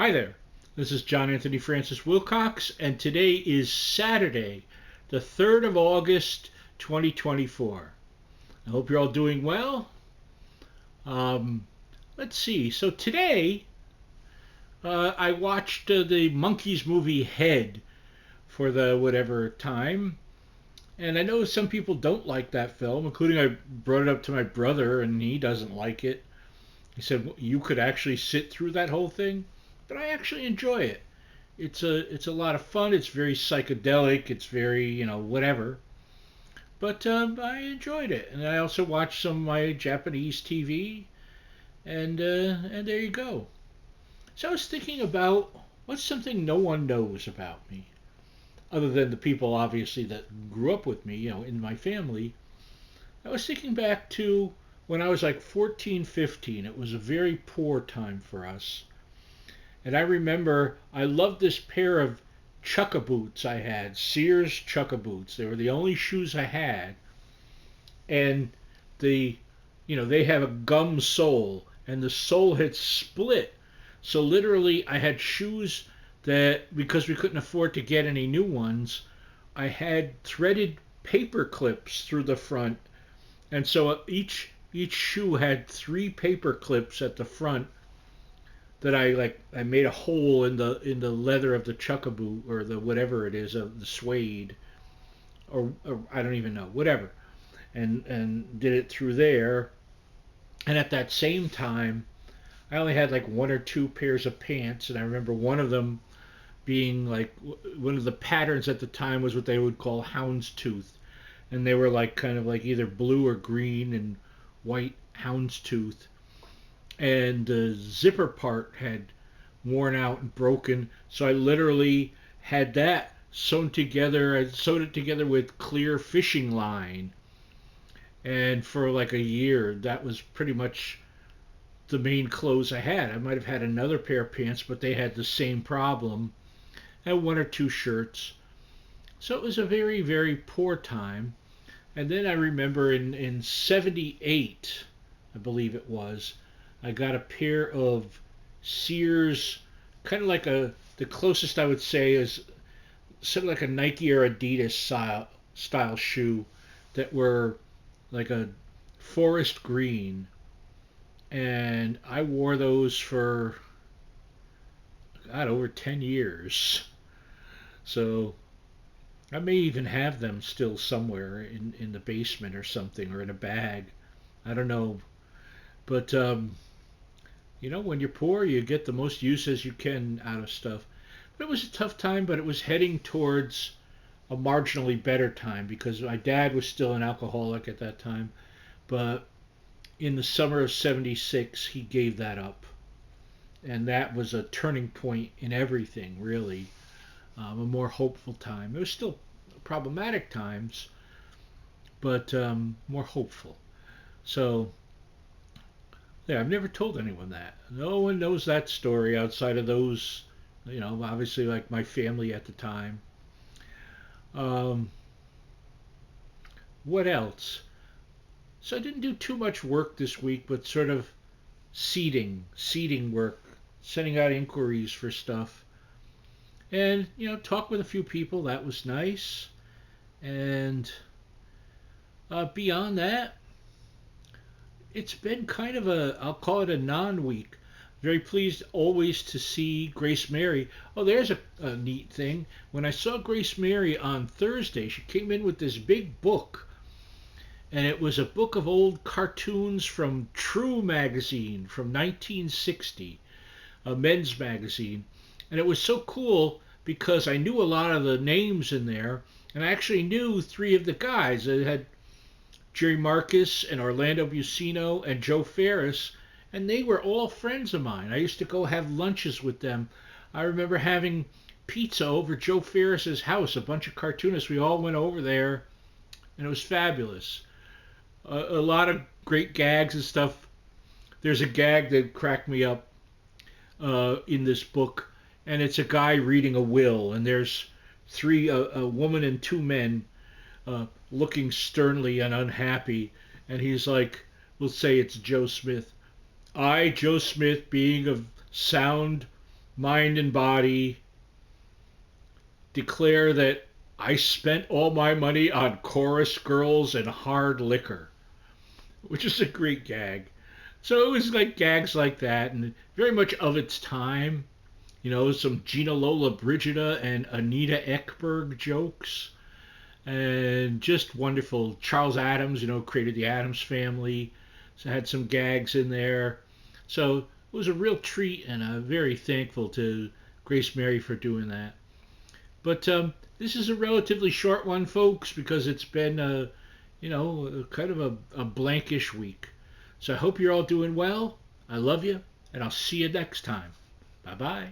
Hi there. This is John Anthony Francis Wilcox, and today is Saturday, the 3rd of August, 2024. I hope you're all doing well. Um, let's see. So today, I watched the Monkees movie Head for the whatever time, and I know some people don't like that film, including I brought it up to my brother, and he doesn't like it. He said you could actually sit through that whole thing, but I actually enjoy it. It's a lot of fun. It's very psychedelic. It's very whatever. But I enjoyed it, and I also watched some of my Japanese TV, and there you go. So I was thinking about what's something no one knows about me, other than the people obviously that grew up with me, in my family. I was thinking back to when I was like 14, 15. It was a very poor time for us. And I remember I loved this pair of chukka boots I had, Sears chukka boots. They were the only shoes I had. And the they have a gum sole and the sole had split. So literally I had shoes that because we couldn't afford to get any new ones, I had threaded paper clips through the front. And so each shoe had three paper clips at the front that I made a hole in the leather of the chukka boot or the whatever it is of the suede or I don't even know whatever and did it through there. And at that same time I only had like one or two pairs of pants, and I remember one of them being like one of the patterns at the time was what they would call houndstooth, and they were like kind of like either blue or green and white houndstooth, and the zipper part had worn out and broken. So I literally had that sewn together. I sewed it together with clear fishing line. And for like a year, that was pretty much the main clothes I had. I might have had another pair of pants, but they had the same problem. And one or two shirts. So it was a very, very poor time. And then I remember in 78, I believe it was, I got a pair of Sears, kind of like the closest I would say is sort of like a Nike or Adidas style shoe that were like a forest green, and I wore those for God over 10 years. So I may even have them still somewhere in the basement or something or in a bag. I don't know, but when you're poor, you get the most use as you can out of stuff. But it was a tough time, but it was heading towards a marginally better time because my dad was still an alcoholic at that time. But in the summer of 76, he gave that up. And that was a turning point in everything, really. A more hopeful time. It was still problematic times, but more hopeful. So yeah, I've never told anyone that. No one knows that story outside of those, obviously like my family at the time. Um, what else? So I didn't do too much work this week, but sort of seeding work, sending out inquiries for stuff, and talk with a few people. That was nice. And beyond that, it's been kind of I'll call it a non-week. Very pleased always to see Grace Mary. Oh, there's a neat thing. When I saw Grace Mary on Thursday, she came in with this big book, and it was a book of old cartoons from True magazine from 1960, a men's magazine. And it was so cool because I knew a lot of the names in there, and I actually knew three of the guys. It had Jerry Marcus and Orlando Bucino and Joe Ferris, and they were all friends of mine. I used to go have lunches with them. I remember having pizza over Joe Ferris's house, a bunch of cartoonists. We all went over there, and it was fabulous. A lot of great gags and stuff. There's a gag that cracked me up in this book, and it's a guy reading a will, and there's three, a woman and two men looking sternly and unhappy, and he's like, we'll say it's Joe Smith. I, Joe Smith, being of sound mind and body, declare that I spent all my money on chorus girls and hard liquor, which is a great gag. So it was like gags like that, and very much of its time. You know, some Gina Lola Brigida and Anita Ekberg jokes, and just wonderful. Charles Addams, created the Addams Family, so had some gags in there. So it was a real treat, and I'm very thankful to Grace Mary for doing that. But this is a relatively short one, folks, because it's been kind of a blankish week. So I hope you're all doing well. I love you, and I'll see you next time. Bye bye.